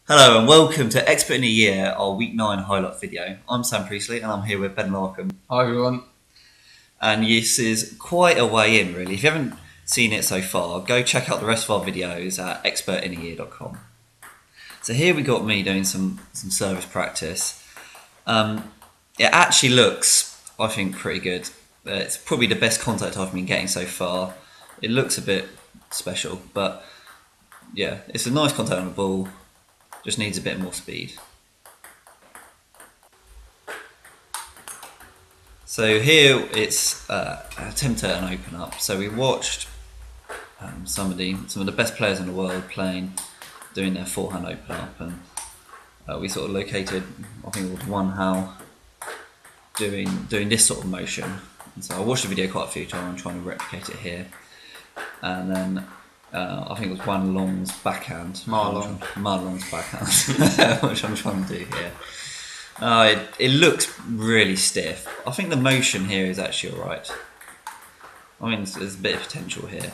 Hello and welcome to Expert in a Year, our Week 9 highlight video. I'm Sam Priestley and I'm here with Ben Larcombe. Hi everyone. And this is quite a way in really. If you haven't seen it so far, go check out the rest of our videos at expertinayear.com. So here we got me doing some service practice. It actually looks, I think, pretty good. It's probably the best contact I've been getting so far. It looks a bit special, but yeah, it's a nice contact on the ball. Just needs a bit more speed. So here it's attempt at an open up. So we watched some of the best players in the world doing their forehand open up, and we sort of located, I think it was one how doing this sort of motion. And so I watched the video quite a few times, trying to replicate it here, and then I think it was Wan Long's backhand. Marlong's backhand, which I'm trying to do here. It looks really stiff. I think the motion here is actually alright. I mean, there's a bit of potential here.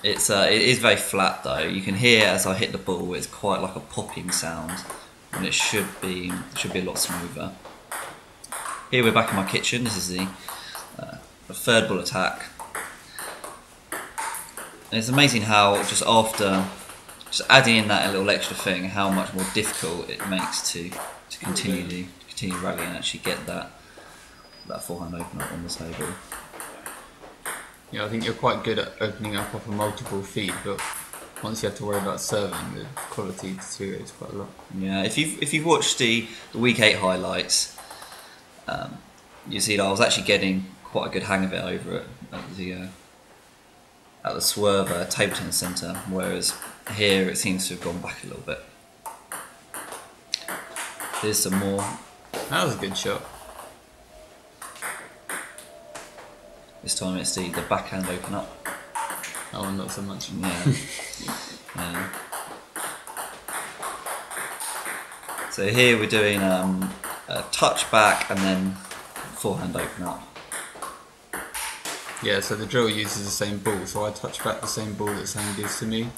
It is very flat though. You can hear as I hit the ball, it's quite like a popping sound, and it should be a lot smoother. Here we're back in my kitchen. This is the third ball attack. And it's amazing how just adding in that little extra thing, how much more difficult it makes to continue rallying and actually get that forehand open up on the table. Yeah, I think you're quite good at opening up off a multiple feed, but once you have to worry about serving, the quality deteriorates quite a lot. Yeah, if you've watched the Week 8 highlights, you see that I was actually getting quite a good hang of it over at the swerve table tennis centre, whereas here it seems to have gone back a little bit. Here's some more. That was a good shot. This time it's the backhand open up. Oh, not so much. Yeah. Yeah. So here we're doing a touch back and then forehand open up. Yeah, so the drill uses the same ball, so I touch back the same ball that Sam gives to me.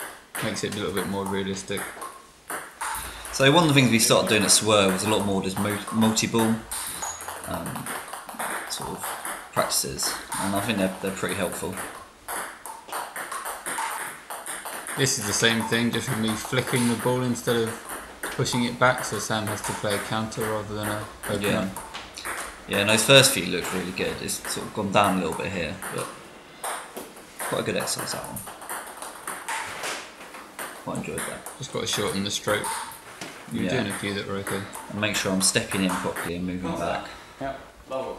Makes it a little bit more realistic. So one of the things we started doing at Swerve was a lot more just multi-ball sort of practices, and I think they're pretty helpful. This is the same thing, just with me flicking the ball instead of pushing it back, so Sam has to play a counter rather than a open up. Yeah, and those first few looked really good. It's sort of gone down a little bit here, but quite a good exercise that one. Quite enjoyed that. Just got to shorten the stroke. You were doing a few that were okay. And make sure I'm stepping in properly and moving back. Yeah, love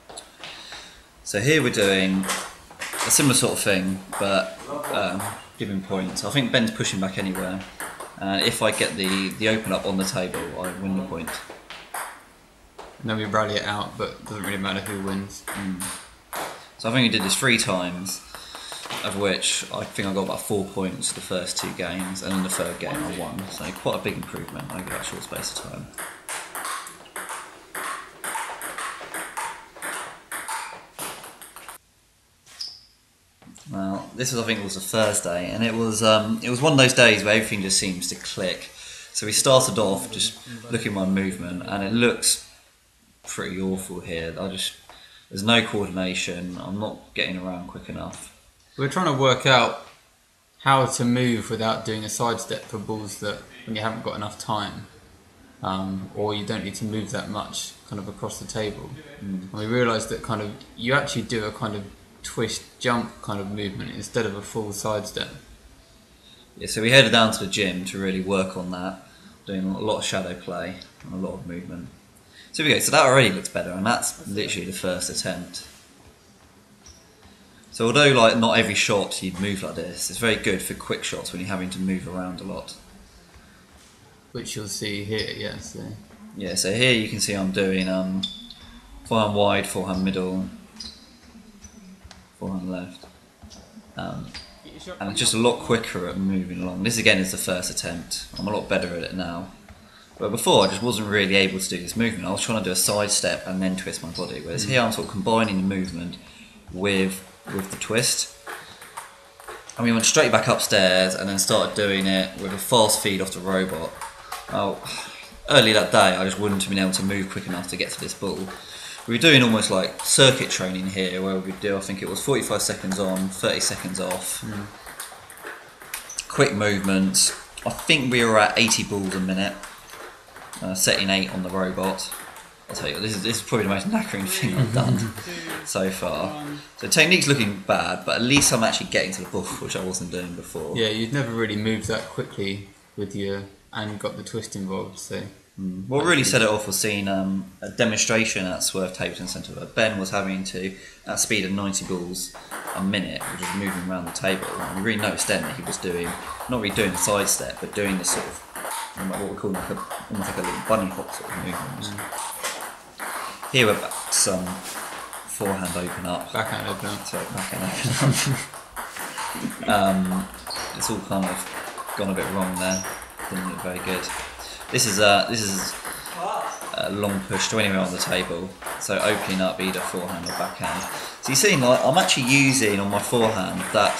it. So here we're doing a similar sort of thing, but giving points. I think Ben's pushing back anywhere. If I get the open up on the table, I win the point. And then we rally it out, but it doesn't really matter who wins. So I think we did this 3 times, of which I think I got about 4 points the first 2 games, and in the third game I won. So quite a big improvement over that short space of time. Well, this was, I think, was a Thursday, and it was one of those days where everything just seems to click. So we started off just looking at my movement, and it looks pretty awful here. There's no coordination. I'm not getting around quick enough. We're trying to work out how to move without doing a sidestep for balls that when you haven't got enough time, or you don't need to move that much kind of across the table. And we realised that kind of you actually do a kind of twist jump kind of movement instead of a full sidestep. Yeah, so we headed down to the gym to really work on that, doing a lot of shadow play and a lot of movement. So we go. So that already looks better, and that's literally the first attempt. So although like not every shot you'd move like this, it's very good for quick shots when you're having to move around a lot. Which you'll see here, yes. Yeah, yeah, so here you can see I'm doing forehand wide, forehand middle, forehand left. And it's just a lot quicker at moving along. This again is the first attempt. I'm a lot better at it now. But before I just wasn't really able to do this movement. I was trying to do a side step and then twist my body. Whereas here I'm sort of combining the movement with the twist. And we went straight back upstairs and then started doing it with a fast feed off the robot. Early that day I just wouldn't have been able to move quick enough to get to this ball. We were doing almost like circuit training here, where we would do, I think it was 45 seconds on, 30 seconds off. Quick movements. I think we were at 80 balls a minute, setting 8 on the robot. I'll tell you, this is probably the most knackering thing I've done so far. So technique's looking bad, but at least I'm actually getting to the ball, which I wasn't doing before. Yeah, you'd never really moved that quickly with your and got the twist involved. So what really set it off was seeing a demonstration at Swerve Table Tennis Centre where Ben was having to, at a speed of 90 balls a minute, which was moving around the table. And we really noticed then that he was doing, not really doing the side step, but doing this sort of, what we call like almost like a little bunny hop sort of movement. Here we're back to some forehand open up. backhand open up. Sorry, backhand open up. It's all kind of gone a bit wrong there. Didn't look very good. This is a long push to anywhere on the table. So opening up either forehand or backhand. So you're seeing like I'm actually using on my forehand that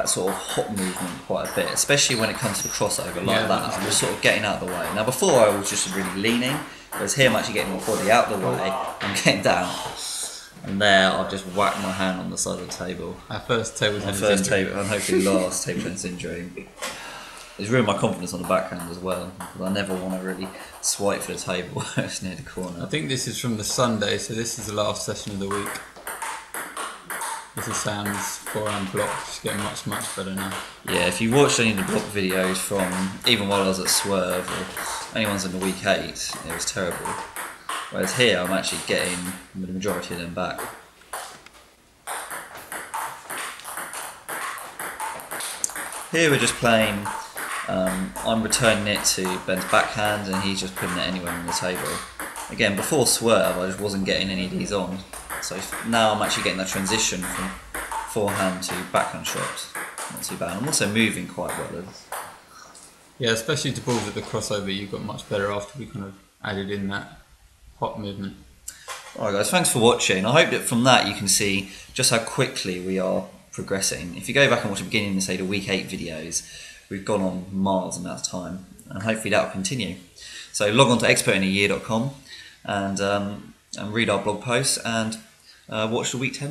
sort of hop movement quite a bit, especially when it comes to the crossover like that. I'm just sort of getting out of the way. Now before I was just really leaning, whereas here I'm actually getting my body out of the way and getting down. And there I've just whacked my hand on the side of the table. Our first table tennis Table, and hopefully last table tennis injury. It's ruined my confidence on the backhand as well, because I never want to really swipe for the table where it's near the corner. I think this is from the Sunday, so this is the last session of the week. This is Sam's forehand block. It's getting much better now. Yeah, if you watched any of the block videos from even while I was at Swerve or any ones in the week 8, it was terrible. Whereas here I'm actually getting the majority of them back. Here we're just playing, I'm returning it to Ben's backhand and he's just putting it anywhere on the table. Again, before Swerve I just wasn't getting any of these on. So now I'm actually getting that transition from forehand to backhand shots. Not too bad. I'm also moving quite well. Yeah, especially to balls at the crossover, you got much better after we kind of added in that hop movement. Alright guys, thanks for watching. I hope that from that you can see just how quickly we are progressing. If you go back and watch the beginning of say the week 8 videos, we've gone on miles amount of time and hopefully that will continue. So log on to expertineyear.com and read our blog posts and watch the week 10